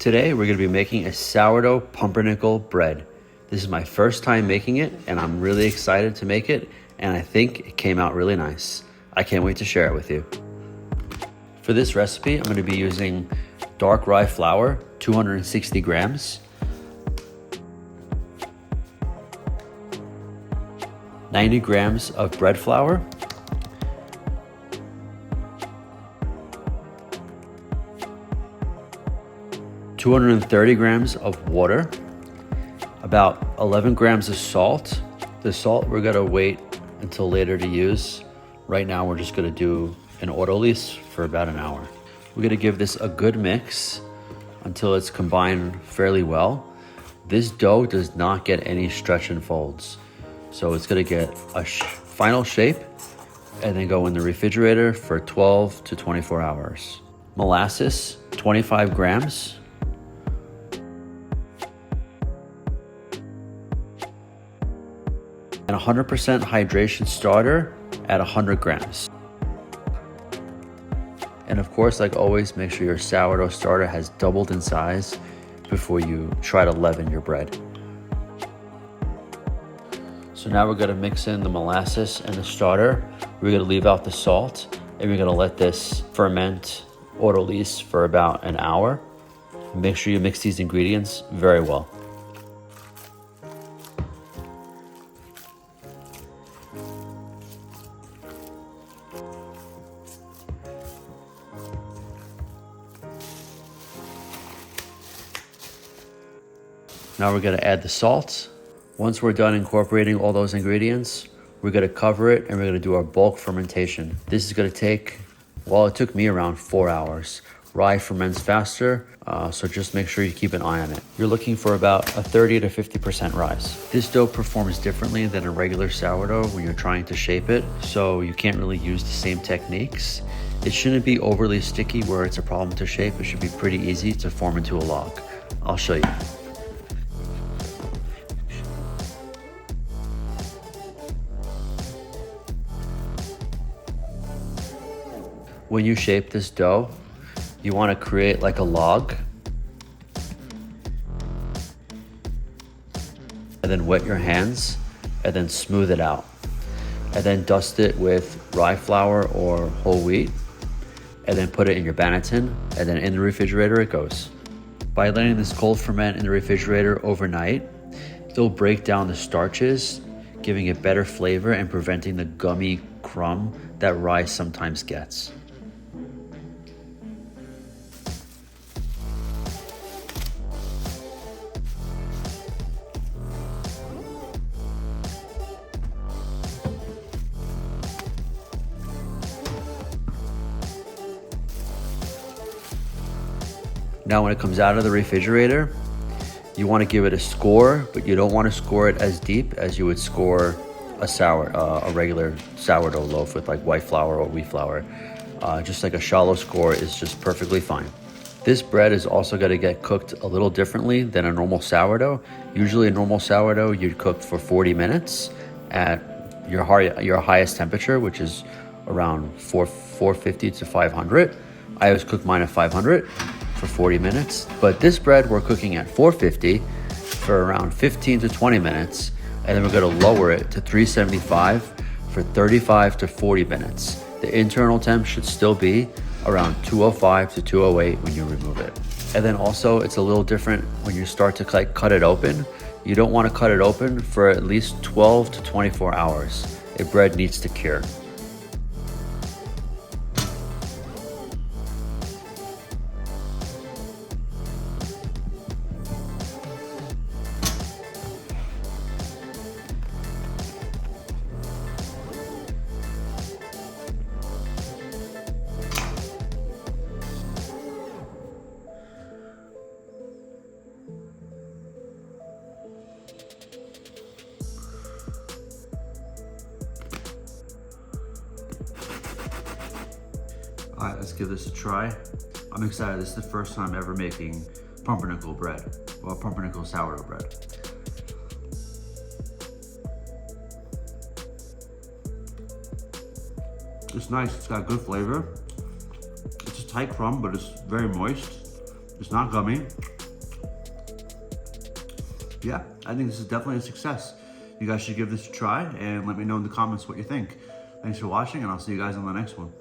Today we're going to be making a sourdough pumpernickel bread. This is my first time making it and I'm really excited to make it, and I think it came out really nice. I can't wait to share it with you. For this recipe I'm going to be using dark rye flour, 260 grams, 90 grams of bread flour, ,230 grams of water, about 11 grams of salt. The salt we're gonna wait until later to use. Right now we're just gonna do an autolyse for about an hour. We're gonna give this a good mix until it's combined fairly well. This dough does not get any stretch and folds. So it's gonna get a final shape and then go in the refrigerator for 12 to 24 hours. Molasses, 25 grams. And 100% hydration starter at 100 grams. And of course, like always, make sure your sourdough starter has doubled in size before you try to leaven your bread. So now we're gonna mix in the molasses and the starter. We're gonna leave out the salt and we're gonna let this ferment autolyse for about an hour. Make sure you mix these ingredients very well. Now we're gonna add the salt. Once we're done incorporating all those ingredients, we're gonna cover it and we're gonna do our bulk fermentation. This is gonna take, well, it took me around 4 hours. Rye ferments faster, so just make sure you keep an eye on it. You're looking for about a 30 to 50% rise. This dough performs differently than a regular sourdough when you're trying to shape it, so you can't really use the same techniques. It shouldn't be overly sticky where it's a problem to shape. It should be pretty easy to form into a log. I'll show you. When you shape this dough, you want to create like a log and then wet your hands and then smooth it out and then dust it with rye flour or whole wheat and then put it in your banneton, and then in the refrigerator it goes. By letting this cold ferment in the refrigerator overnight, it'll break down the starches, giving it better flavor and preventing the gummy crumb that rye sometimes gets. Now when it comes out of the refrigerator, you want to give it a score, but you don't want to score it as deep as you would score a regular sourdough loaf with like white flour or wheat flour. Just like a shallow score is just perfectly fine. This bread is also going to get cooked a little differently than a normal sourdough. Usually a normal sourdough you'd cook for 40 minutes at your highest temperature, which is around 450 to 500. I always cook mine at 500 for 40 minutes, but this bread we're cooking at 450 for around 15 to 20 minutes, and then we're going to lower it to 375 for 35 to 40 minutes. The internal temp should still be around 205 to 208 when you remove it. And then also it's a little different when you start to cut it open. You don't want to cut it open for at least 12 to 24 hours. A bread needs to cure. All right, let's give this a try. I'm excited. This is the first time ever making pumpernickel bread, well, pumpernickel sourdough bread. It's nice, it's got good flavor. It's a tight crumb, but it's very moist. It's not gummy. Yeah, I think this is definitely a success. You guys should give this a try and let me know in the comments what you think. Thanks for watching, and I'll see you guys on the next one.